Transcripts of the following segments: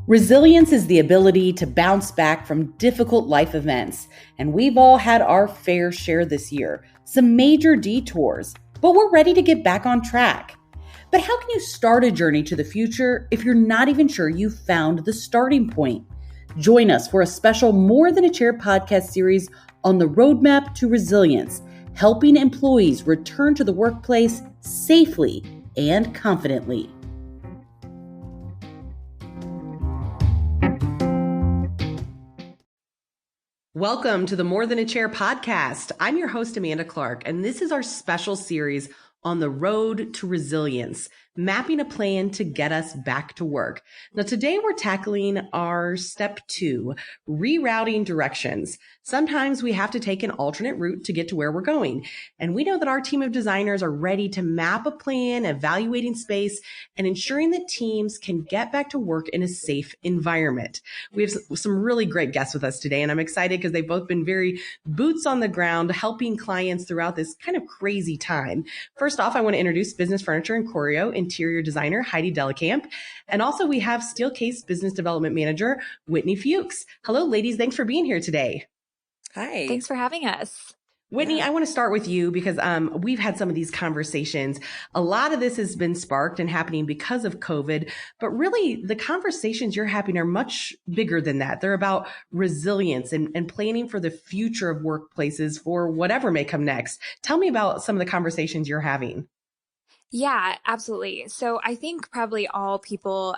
Resilience is the ability to bounce back from difficult life events, and we've all had our fair share this year, some major detours, but we're ready to get back on track. But how can you start a journey to the future if you're not even sure you've found the starting point? Join us for a special More Than a Chair podcast series on the roadmap to resilience, helping employees return to the workplace safely and confidently. Welcome to the More Than a Chair podcast. I'm your host, Amanda Clark, and this is our special series on the road to resilience, mapping a plan to get us back to work. Now, today we're tackling our step 2, rerouting directions. Sometimes we have to take an alternate route to get to where we're going. And we know that our team of designers are ready to map a plan, evaluating space, and ensuring that teams can get back to work in a safe environment. We have some really great guests with us today, and I'm excited because they've both been very boots on the ground, helping clients throughout this kind of crazy time. First off, I want to introduce Business Furniture and Choreo Interior Designer, Heidi Dellekamp. And also we have Steelcase Business Development Manager, Whitney Fuchs. Hello, ladies. Thanks for being here today. Hi. Thanks for having us. Whitney, I want to start with you because we've had some of these conversations. A lot of this has been sparked and happening because of COVID, but really the conversations you're having are much bigger than that. They're about resilience and planning for the future of workplaces for whatever may come next. Tell me about some of the conversations you're having. Yeah, absolutely. So I think probably all people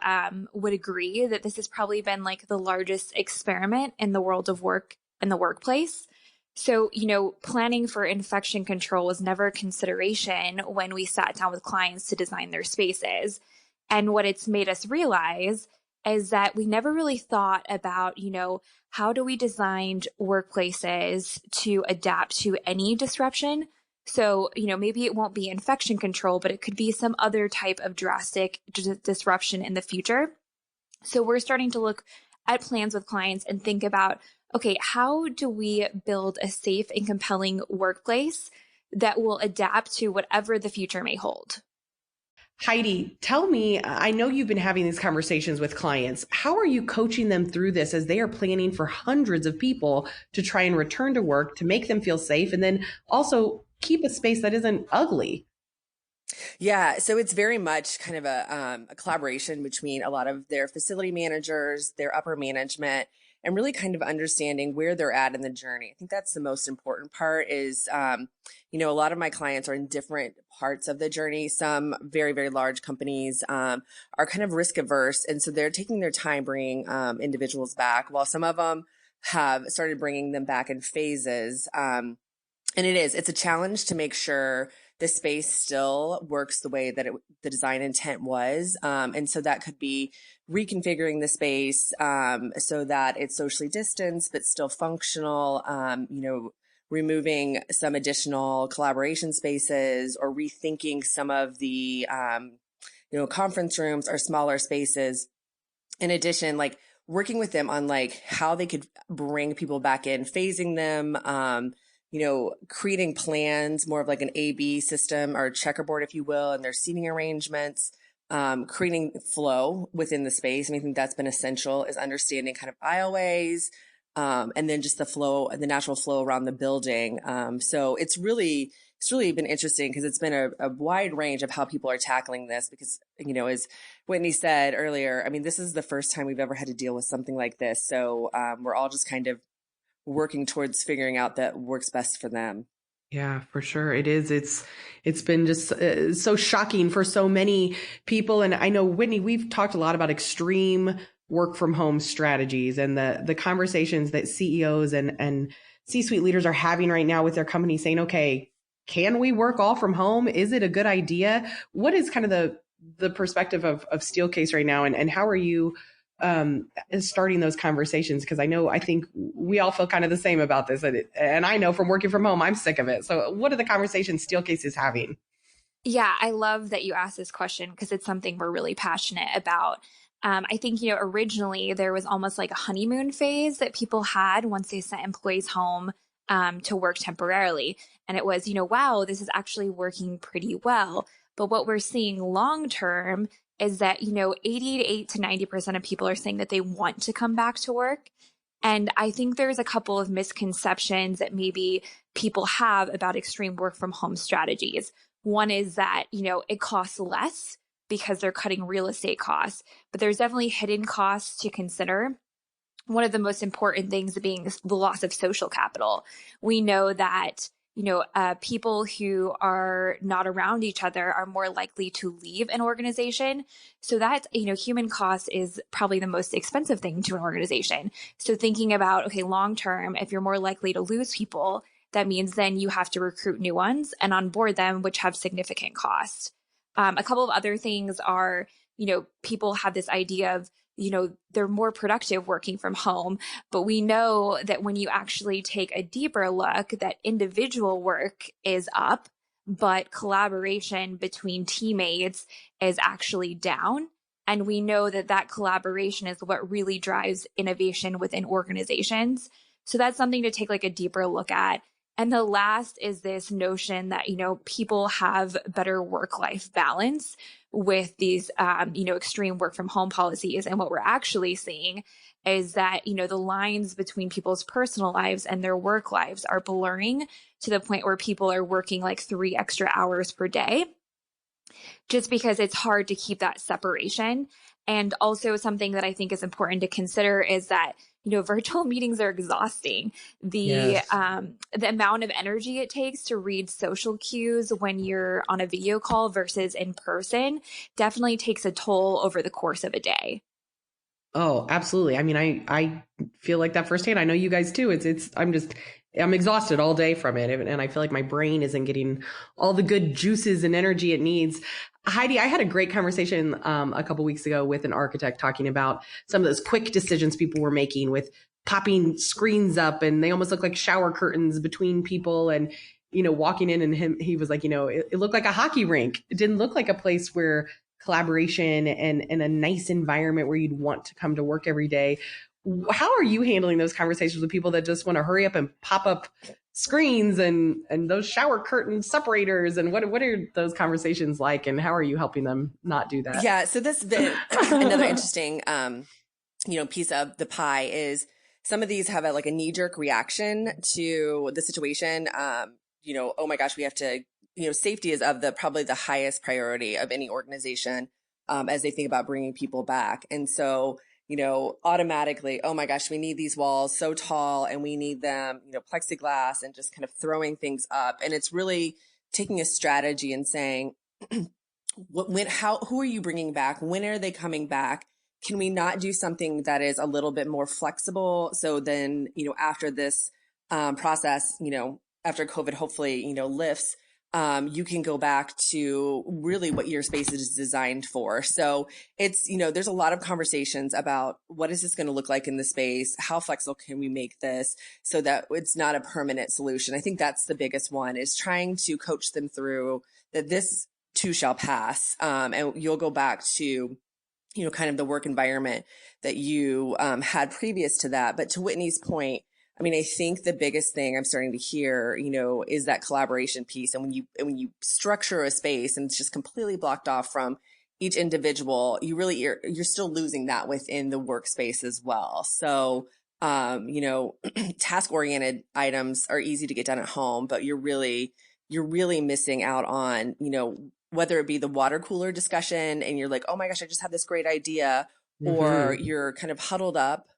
would agree that this has probably been like the largest experiment in the world of work and the workplace. So, planning for infection control was never a consideration when we sat down with clients to design their spaces. And what it's made us realize is that we never really thought about, how do we design workplaces to adapt to any disruption? So, maybe it won't be infection control, but it could be some other type of drastic disruption in the future. So we're starting to look at plans with clients and think about, okay, how do we build a safe and compelling workplace that will adapt to whatever the future may hold? Heidi, tell me, I know you've been having these conversations with clients. How are you coaching them through this as they are planning for hundreds of people to try and return to work, to make them feel safe, and then also keep a space that isn't ugly? Yeah, so it's very much kind of a collaboration between a lot of their facility managers, their upper management, and really kind of understanding where they're at in the journey. I think that's the most important part is, a lot of my clients are in different parts of the journey. Some very, very large companies are kind of risk averse. And so they're taking their time bringing individuals back, while some of them have started bringing them back in phases. And it's a challenge to make sure the space still works the way that the design intent was. And so that could be reconfiguring the space so that it's socially distanced, but still functional, removing some additional collaboration spaces or rethinking some of the, conference rooms or smaller spaces. In addition, like working with them on like how they could bring people back in, phasing them, creating plans, more of like an A/B system or checkerboard, if you will, and their seating arrangements, creating flow within the space. I think that's been essential, is understanding kind of aisleways, and then just the natural flow around the building. So it's really been interesting because it's been a wide range of how people are tackling this because, as Whitney said earlier, this is the first time we've ever had to deal with something like this. So, we're all just kind of working towards figuring out that works best for them. Yeah, for sure. It is. It's been just so shocking for so many people. And I know, Whitney, we've talked a lot about extreme work from home strategies and the conversations that CEOs and C-suite leaders are having right now with their companies saying, okay, can we work all from home? Is it a good idea? What is kind of the perspective of Steelcase right now? And how are you starting those conversations? Because I think we all feel kind of the same about this. And I know from working from home, I'm sick of it. So what are the conversations Steelcase is having? Yeah, I love that you asked this question because it's something we're really passionate about. I think, originally there was almost like a honeymoon phase that people had once they sent employees home to work temporarily. And it was, wow, this is actually working pretty well. But what we're seeing long term is that, 88 to 90% of people are saying that they want to come back to work. And I think there's a couple of misconceptions that maybe people have about extreme work from home strategies. One is that, it costs less because they're cutting real estate costs, but there's definitely hidden costs to consider. One of the most important things being the loss of social capital. We know that, people who are not around each other are more likely to leave an organization. So that, human cost is probably the most expensive thing to an organization. So thinking about, okay, long term, if you're more likely to lose people, that means then you have to recruit new ones and onboard them, which have significant cost. A couple of other things are, people have this idea of, they're more productive working from home. But we know that when you actually take a deeper look, that individual work is up, but collaboration between teammates is actually down. And we know that that collaboration is what really drives innovation within organizations. So that's something to take like a deeper look at. And the last is this notion that, people have better work-life balance with these, extreme work from home policies. And what we're actually seeing is that, the lines between people's personal lives and their work lives are blurring to the point where people are working like 3 extra hours per day, just because it's hard to keep that separation. And also something that I think is important to consider is that, virtual meetings are exhausting. The amount of energy it takes to read social cues when you're on a video call versus in person definitely takes a toll over the course of a day. Oh, absolutely. I mean, I feel like that firsthand. I know you guys too. I'm exhausted all day from it. And I feel like my brain isn't getting all the good juices and energy it needs. Heidi, I had a great conversation a couple weeks ago with an architect talking about some of those quick decisions people were making with popping screens up, and they almost look like shower curtains between people, and, walking in, and he was like, it looked like a hockey rink. It didn't look like a place where collaboration and a nice environment where you'd want to come to work every day. How are you handling those conversations with people that just want to hurry up and pop up screens and those shower curtain separators? And what are those conversations like, and how are you helping them not do that? Yeah. So this has been another interesting, piece of the pie is some of these have a knee-jerk reaction to the situation. Oh my gosh, we have to, safety is probably the highest priority of any organization as they think about bringing people back. And so, automatically, oh my gosh, we need these walls so tall, and we need them, plexiglass, and just kind of throwing things up. And it's really taking a strategy and saying, who are you bringing back? When are they coming back? Can we not do something that is a little bit more flexible? So then, after this process, after COVID hopefully, lifts, you can go back to really what your space is designed for. So it's, there's a lot of conversations about what is this going to look like in the space? How flexible can we make this so that it's not a permanent solution? I think that's the biggest one, is trying to coach them through that this too shall pass. And you'll go back to, kind of the work environment that you had previous to that. But to Whitney's point, I mean, I think the biggest thing I'm starting to hear, is that collaboration piece. And when you structure a space and it's just completely blocked off from each individual, you're still losing that within the workspace as well. So, task oriented items are easy to get done at home, but you're really missing out on, whether it be the water cooler discussion and you're like, oh my gosh, I just had this great idea, or you're kind of huddled up.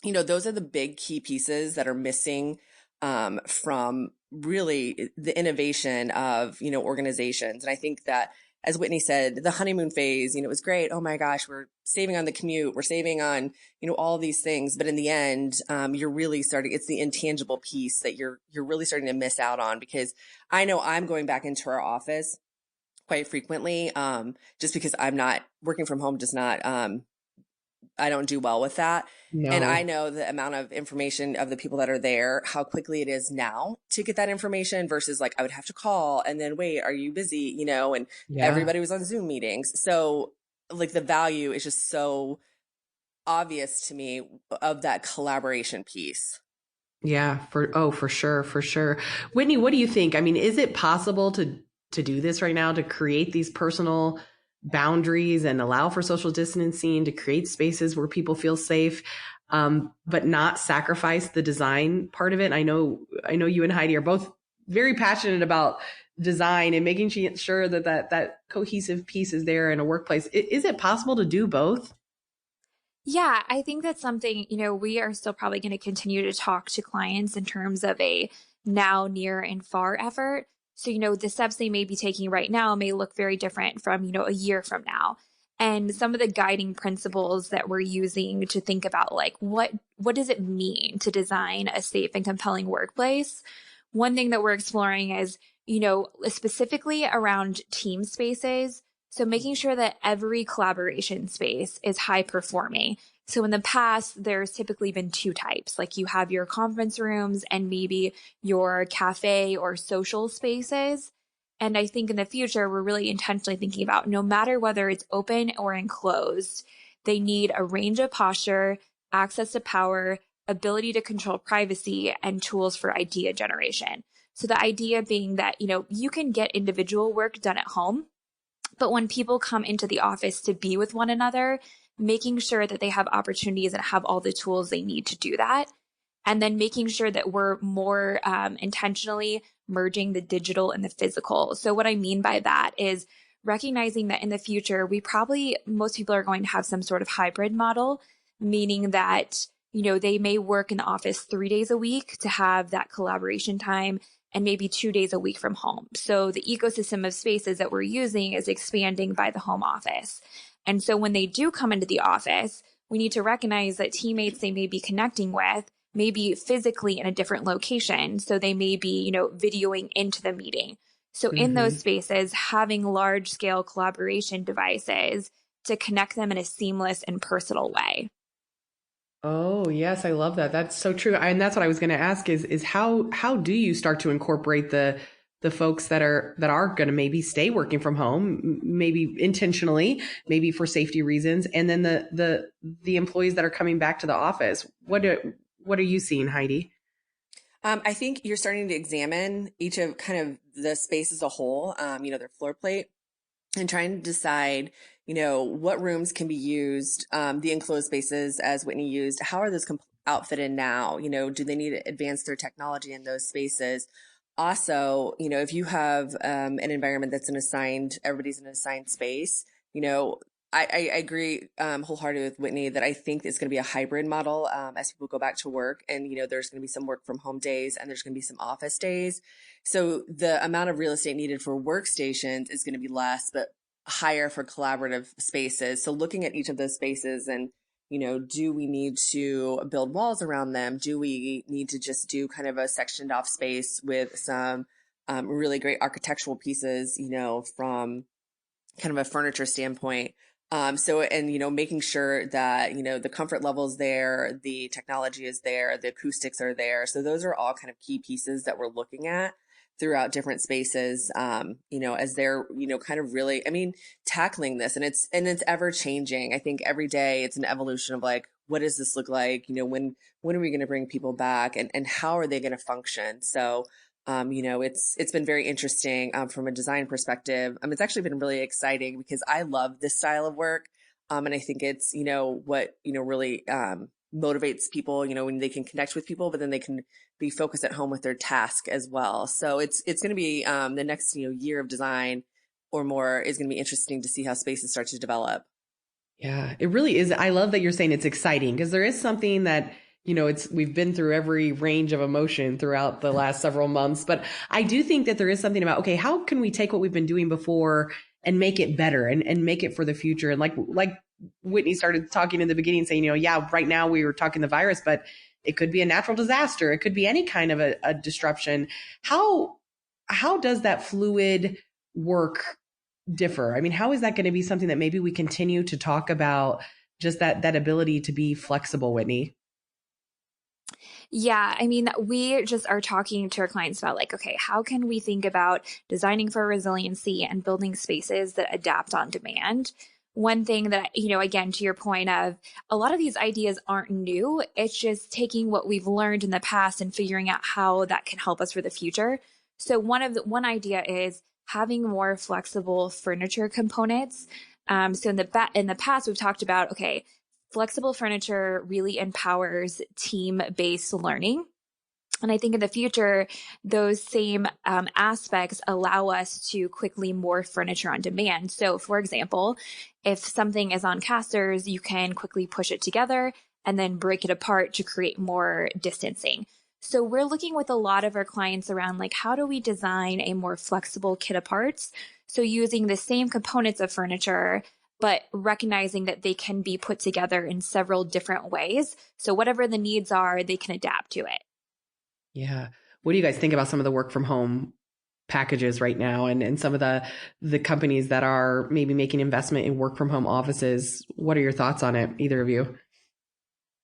Those are the big key pieces that are missing from really the innovation of, organizations. And I think that, as Whitney said, the honeymoon phase, it was great. Oh my gosh, we're saving on the commute. We're saving on, all these things. But in the end, you're really it's the intangible piece that you're really starting to miss out on, because I know I'm going back into our office quite frequently, just because I'm not working from home, does not, I don't do well with that. No. And I know the amount of information of the people that are there, how quickly it is now to get that information versus I would have to call and then wait, are you busy? And everybody was on Zoom meetings. So the value is just so obvious to me of that collaboration piece. Yeah, for sure. Whitney, what do you think? I mean, is it possible to to do this right now, to create these personal boundaries and allow for social distancing, to create spaces where people feel safe, but not sacrifice the design part of it. I know you and Heidi are both very passionate about design and making sure that cohesive piece is there in a workplace. Is it possible to do both? Yeah, I think that's something, we are still probably going to continue to talk to clients in terms of a now, near, and far effort. So, the steps they may be taking right now may look very different from, a year from now. And some of the guiding principles that we're using to think about, like, what does it mean to design a safe and compelling workplace? One thing that we're exploring is, specifically around team spaces. So making sure that every collaboration space is high performing. So in the past, there's typically been two types, like you have your conference rooms and maybe your cafe or social spaces. And I think in the future, we're really intentionally thinking about no matter whether it's open or enclosed, they need a range of posture, access to power, ability to control privacy, and tools for idea generation. So the idea being that, you can get individual work done at home, but when people come into the office to be with one another, making sure that they have opportunities and have all the tools they need to do that. And then making sure that we're more intentionally merging the digital and the physical. So what I mean by that is recognizing that in the future, most people are going to have some sort of hybrid model, meaning that, they may work in the office 3 days a week to have that collaboration time and maybe 2 days a week from home. So the ecosystem of spaces that we're using is expanding by the home office. And so when they do come into the office, we need to recognize that teammates they may be connecting with may be physically in a different location. So they may be, videoing into the meeting. So in those spaces, having large scale collaboration devices to connect them in a seamless and personal way. Oh, yes, I love that. That's so true. And that's what I was going to ask is how do you start to incorporate the folks that are going to maybe stay working from home, maybe intentionally, maybe for safety reasons, and then the employees that are coming back to the office. What are you seeing, Heidi? I think you're starting to examine each of kind of the space as a whole, their floor plate, and trying to decide, what rooms can be used, the enclosed spaces as Whitney used, how are those outfitted now? Do they need to advance their technology in those spaces? Also, if you have an environment that's everybody's in an assigned space, I agree wholeheartedly with Whitney that I think it's going to be a hybrid model as people go back to work, and there's going to be some work from home days and there's going to be some office days. So the amount of real estate needed for workstations is going to be less, but higher for collaborative spaces. So looking at each of those spaces and do we need to build walls around them? Do we need to just do kind of a sectioned off space with some really great architectural pieces, from kind of a furniture standpoint? Making sure that, the comfort level is there, the technology is there, the acoustics are there. So those are all kind of key pieces that we're looking at throughout different spaces, as they're, kind of really, tackling this, and it's ever changing. I think every day it's an evolution of like, what does this look like? When are we going to bring people back, and how are they going to function? So, it's been very interesting, from a design perspective. It's actually been really exciting because I love this style of work. And I think it's, what, really, motivates people, when they can connect with people, but then they can be focused at home with their task as well. So it's going to be, the next, year of design or more is going to be interesting to see how spaces start to develop. Yeah, it really is. I love that you're saying it's exciting because there is something that, we've been through every range of emotion throughout the last several months, but I do think that there is something about, okay, how can we take what we've been doing before and make it better and make it for the future? And like Whitney started talking in the beginning saying, right now we were talking the virus, but it could be a natural disaster. It could be any kind of a disruption. How does that fluid work differ? How is that going to be something that maybe we continue to talk about, just that ability to be flexible, Whitney? Yeah, we just are talking to our clients about like, okay, how can we think about designing for resiliency and building spaces that adapt on demand? One thing that, again, to your point of a lot of these ideas aren't new. It's just taking what we've learned in the past and figuring out how that can help us for the future. So one idea is having more flexible furniture components. So in the past, we've talked about, okay, flexible furniture really empowers team-based learning. And I think in the future, those same aspects allow us to quickly morph furniture on demand. So, for example, if something is on casters, you can quickly push it together and then break it apart to create more distancing. So we're looking with a lot of our clients around like, how do we design a more flexible kit of parts? So using the same components of furniture, but recognizing that they can be put together in several different ways. So whatever the needs are, they can adapt to it. Yeah. What do you guys think about some of the work from home packages right now and some of the companies that are maybe making investment in work from home offices? What are your thoughts on it, either of you?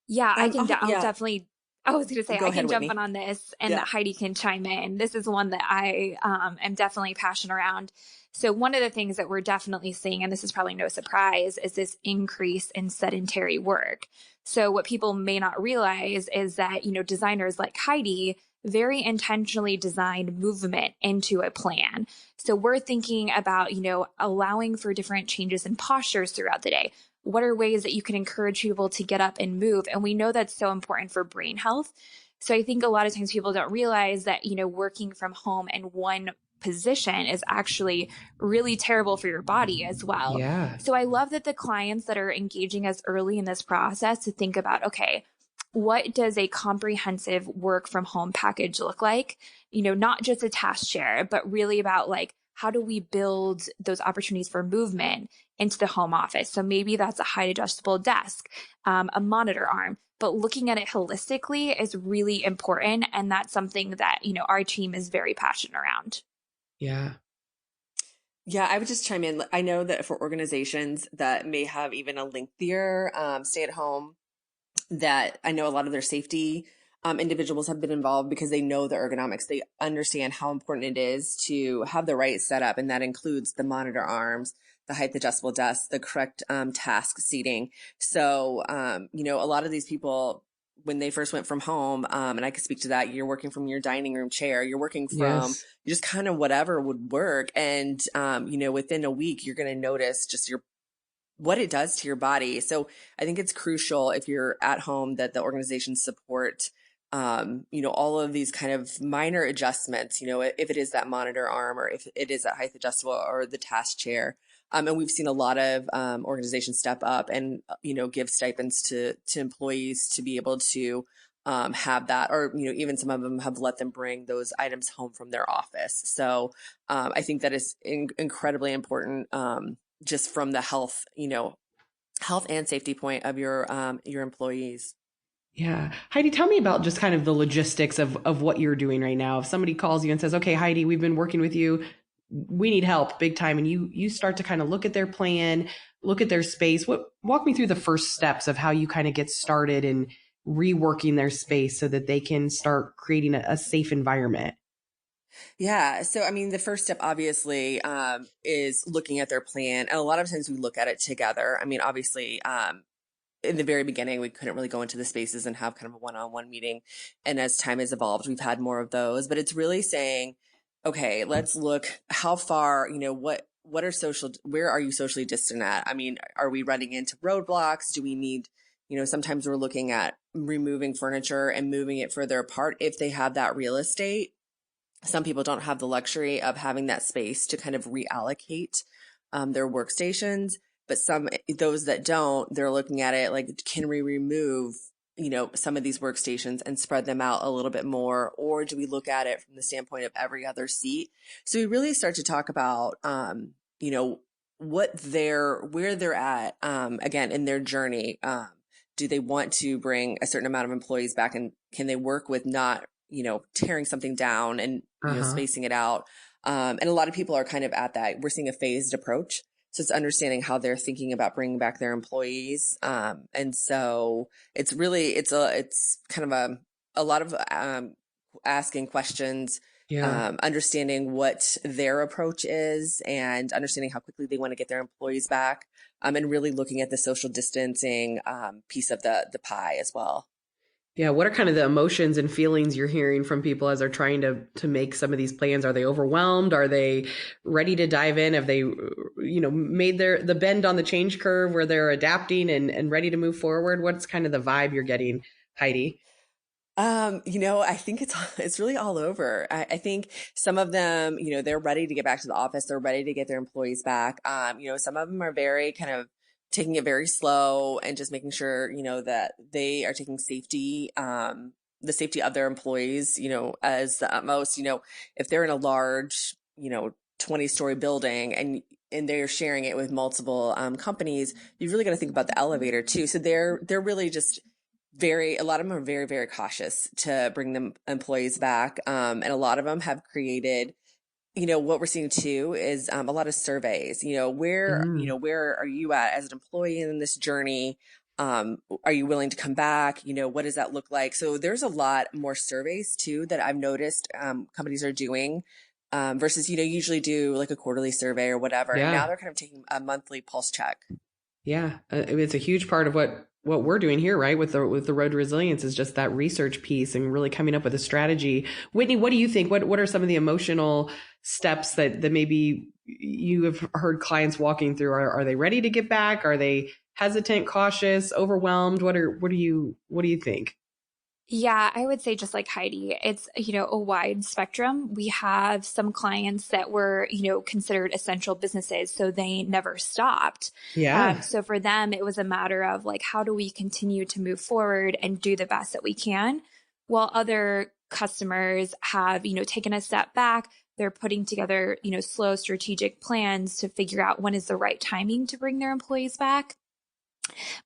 Yeah, I'll Yeah. definitely, I was going to say, Go I ahead, can jump Whitney. in on this and Yeah. Heidi can chime in. This is one that I am definitely passionate around. So one of the things that we're definitely seeing, and this is probably no surprise, is this increase in sedentary work. So what people may not realize is that, designers like Heidi very intentionally designed movement into a plan. So we're thinking about, allowing for different changes in postures throughout the day. What are ways that you can encourage people to get up and move? And we know that's so important for brain health. So I think a lot of times people don't realize that, working from home in one position is actually really terrible for your body as well. Yeah. So I love that the clients that are engaging us early in this process to think about, okay, what does a comprehensive work from home package look like? Not just a task share, but really about like, how do we build those opportunities for movement into the home office? So maybe that's a height adjustable desk, a monitor arm, but looking at it holistically is really important. And that's something that, our team is very passionate around. Yeah. Yeah, I would just chime in. I know that for organizations that may have even a lengthier stay at home, that I know a lot of their safety individuals have been involved because they know the ergonomics. They understand how important it is to have the right setup, and that includes the monitor arms, the height adjustable desks, the correct task seating. So, a lot of these people, when they first went from home, and I could speak to that, you're working from your dining room chair, you're working from Yes. just kind of whatever would work. And, within a week, you're going to notice just what it does to your body. So I think it's crucial if you're at home that the organizations support, all of these kind of minor adjustments, if it is that monitor arm or if it is that height adjustable or the task chair. And we've seen a lot of organizations step up and, give stipends to employees to be able to have that, or, even some of them have let them bring those items home from their office. So I think that is incredibly important. Just from the health and safety point of your employees. Yeah. Heidi, tell me about just kind of the logistics of what you're doing right now. If somebody calls you and says, okay, Heidi, we've been working with you. We need help big time. And you start to kind of look at their plan, look at their space. Walk me through the first steps of how you kind of get started in reworking their space so that they can start creating a safe environment. Yeah. So, I mean, the first step obviously is looking at their plan. And a lot of times we look at it together. I mean, obviously, in the very beginning, we couldn't really go into the spaces and have kind of a one-on-one meeting. And as time has evolved, we've had more of those, but it's really saying, okay, let's look how far, where are you socially distant at? I mean, are we running into roadblocks? Do we need, sometimes we're looking at removing furniture and moving it further apart if they have that real estate. Some people don't have the luxury of having that space to kind of reallocate their workstations. But those that don't, they're looking at it like, can we remove, some of these workstations and spread them out a little bit more? Or do we look at it from the standpoint of every other seat? So we really start to talk about, where they're at, again, in their journey. Do they want to bring a certain amount of employees back, and can they work with not, tearing something down and, spacing it out? And a lot of people are kind of at that. We're seeing a phased approach. So it's understanding how they're thinking about bringing back their employees. And so it's kind of a lot of asking questions, Yeah. understanding what their approach is and understanding how quickly they want to get their employees back, and really looking at the social distancing piece of the pie as well. Yeah, what are kind of the emotions and feelings you're hearing from people as they're trying to make some of these plans? Are they overwhelmed? Are they ready to dive in? Have they, made the bend on the change curve where they're adapting and ready to move forward? What's kind of the vibe you're getting, Heidi? I think it's really all over. I think some of them, they're ready to get back to the office. They're ready to get their employees back. Some of them are very kind of taking it very slow and just making sure, that they are taking the safety of their employees, as the utmost. If they're in a large, 20-story building and they're sharing it with multiple companies, you really got to think about the elevator too. So they're really just a lot of them are very, very cautious to bring them employees back. And a lot of them have created, what we're seeing too is a lot of surveys, where are you at as an employee in this journey? Are you willing to come back? What does that look like? So there's a lot more surveys too that I've noticed companies are doing versus, usually do like a quarterly survey or whatever. And now Yeah. they're kind of taking a monthly pulse check. Yeah, it's a huge part of what we're doing here, right? With the Road to Resilience is just that research piece and really coming up with a strategy. Whitney, what do you think? What are some of the emotional steps that maybe you have heard clients walking through? Are they ready to get back? Are they hesitant, cautious, overwhelmed? What do you think? Yeah, I would say just like Heidi, it's, a wide spectrum. We have some clients that were, considered essential businesses, so they never stopped. Yeah. So for them, it was a matter of like, how do we continue to move forward and do the best that we can? While other customers have, taken a step back, they're putting together, slow strategic plans to figure out when is the right timing to bring their employees back.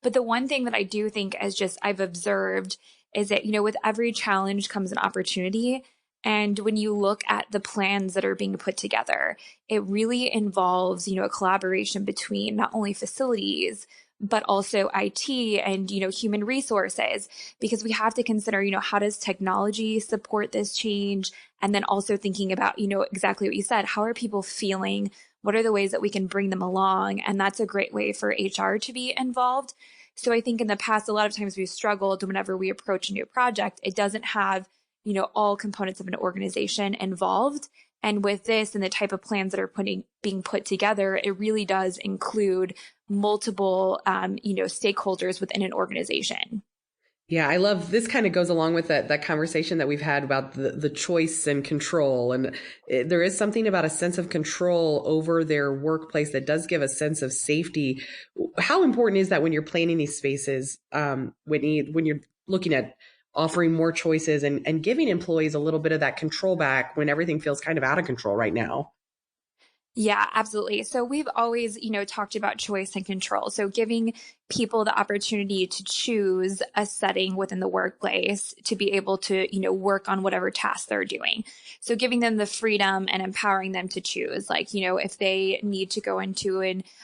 But the one thing that I do think is just I've observed is that, with every challenge comes an opportunity. And when you look at the plans that are being put together, it really involves, a collaboration between not only facilities, but also IT and, human resources, because we have to consider, how does technology support this change? And then also thinking about, exactly what you said, how are people feeling? What are the ways that we can bring them along? And that's a great way for HR to be involved. So I think in the past, a lot of times we've struggled whenever we approach a new project, it doesn't have, all components of an organization involved. And with this and the type of plans that are being put together, it really does include multiple, stakeholders within an organization. Yeah, I love this kind of goes along with that conversation that we've had about the choice and control. And there is something about a sense of control over their workplace that does give a sense of safety. How important is that when you're planning these spaces, Whitney, when you're looking at offering more choices and giving employees a little bit of that control back when everything feels kind of out of control right now? Yeah, absolutely. So we've always, talked about choice and control. So giving people the opportunity to choose a setting within the workplace to be able to, work on whatever task they're doing. So giving them the freedom and empowering them to choose, like, if they need to go into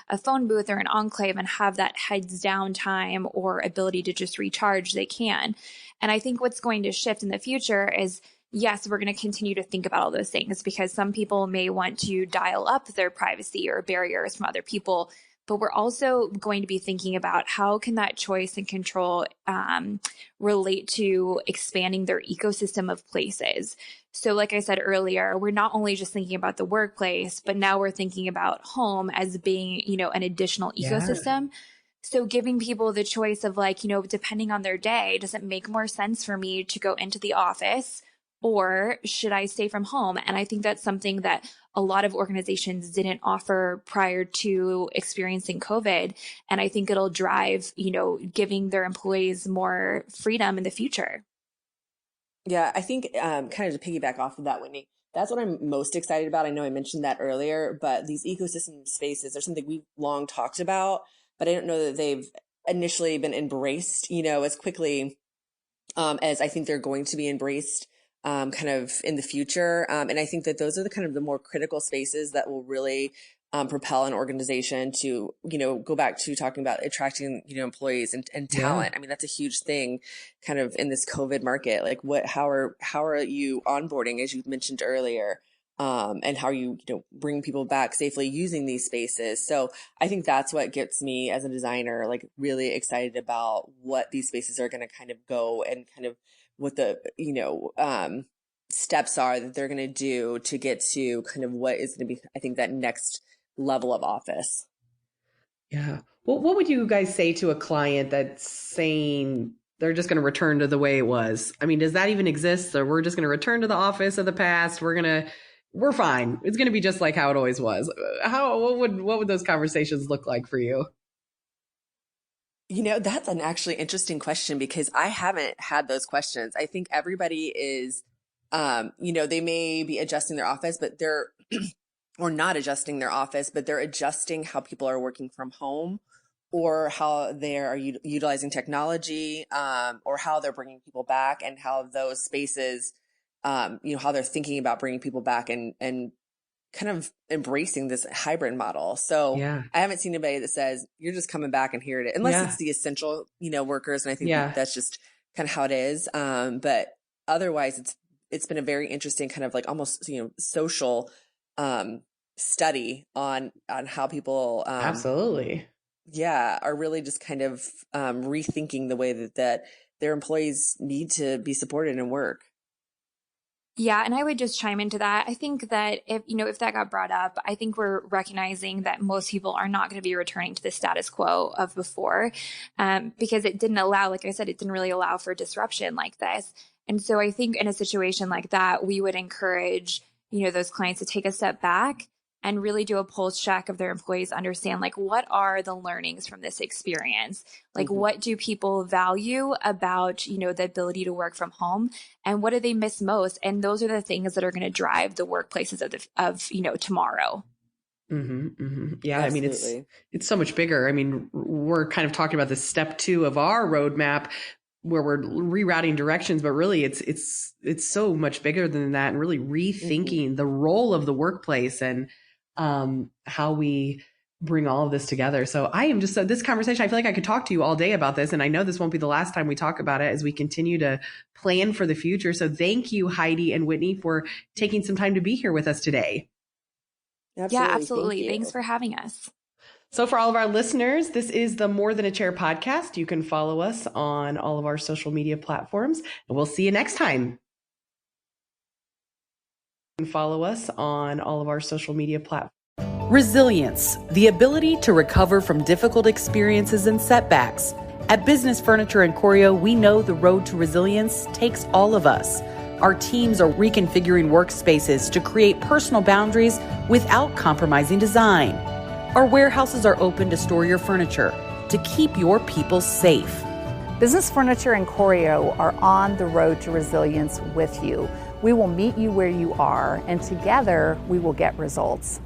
a phone booth or an enclave and have that heads down time or ability to just recharge, they can. And I think what's going to shift in the future is yes, we're going to continue to think about all those things because some people may want to dial up their privacy or barriers from other people. But we're also going to be thinking about how can that choice and control relate to expanding their ecosystem of places. So like I said earlier, we're not only just thinking about the workplace, but now we're thinking about home as being, an additional Yeah. ecosystem. So giving people the choice of like, depending on their day, does it make more sense for me to go into the office or should I stay from home? And I think that's something that a lot of organizations didn't offer prior to experiencing COVID. And I think it'll drive, giving their employees more freedom in the future. Yeah, I think kind of to piggyback off of that, Whitney, that's what I'm most excited about. I know I mentioned that earlier, but these ecosystem spaces are something we've long talked about, but I don't know that they've initially been embraced, as quickly as I think they're going to be embraced kind of in the future. And I think that those are the kind of the more critical spaces that will really propel an organization to, go back to talking about attracting, employees and Yeah. talent. I mean, that's a huge thing kind of in this COVID market. Like how are you onboarding, as you mentioned earlier? and how you bring people back safely using these spaces. So I think that's what gets me as a designer, like really excited about what these spaces are going to kind of go and kind of what the, steps are that they're going to do to get to kind of what is going to be, I think, that next level of office. Yeah. Well, what would you guys say to a client that's saying they're just going to return to the way it was? I mean, does that even exist? Or we're just going to return to the office of the past? We're fine. It's going to be just like how it always was. What would those conversations look like for you? That's an actually interesting question because I haven't had those questions. I think everybody is, they may be adjusting their office, but they're, or not adjusting their office, but they're adjusting how people are working from home or how they are utilizing technology, or how they're bringing people back and how those spaces, how they're thinking about bringing people back and kind of embracing this hybrid model. So Yeah. I haven't seen anybody that says you're just coming back and here it is, unless it's the essential, workers. And I think that's just kind of how it is. But otherwise it's been a very interesting kind of like almost, social, study on how people, Absolutely. Yeah, are really just kind of, rethinking the way that their employees need to be supported and work. Yeah, and I would just chime into that. I think that if that got brought up, I think we're recognizing that most people are not going to be returning to the status quo of before, because it didn't allow, like I said, it didn't really allow for disruption like this. And so I think in a situation like that, we would encourage, those clients to take a step back and really do a pulse check of their employees, understand like what are the learnings from this experience? Like what do people value about, the ability to work from home, and what do they miss most? And those are the things that are going to drive the workplaces of tomorrow. Mm-hmm, mm-hmm. Yeah. Absolutely. I mean, it's so much bigger. I mean, we're kind of talking about the step 2 of our roadmap where we're rerouting directions, but really it's so much bigger than that, and really rethinking the role of the workplace and how we bring all of this together. So I am just, this conversation, I feel like I could talk to you all day about this. And I know this won't be the last time we talk about it as we continue to plan for the future. So thank you, Heidi and Whitney, for taking some time to be here with us today. Absolutely. Yeah, absolutely. Thanks for having us. So for all of our listeners, this is the More Than a Chair podcast. You can follow us on all of our social media platforms, and we'll see you next time. Follow us on all of our social media platforms. Resilience, the ability to recover from difficult experiences and setbacks. At Business Furniture Choreo, we know the road to resilience takes all of us. Our teams are reconfiguring workspaces to create personal boundaries without compromising design. Our warehouses are open to store your furniture, to keep your people safe. Business Furniture and Choreo are on the road to resilience with you. We will meet you where you are, and together we will get results.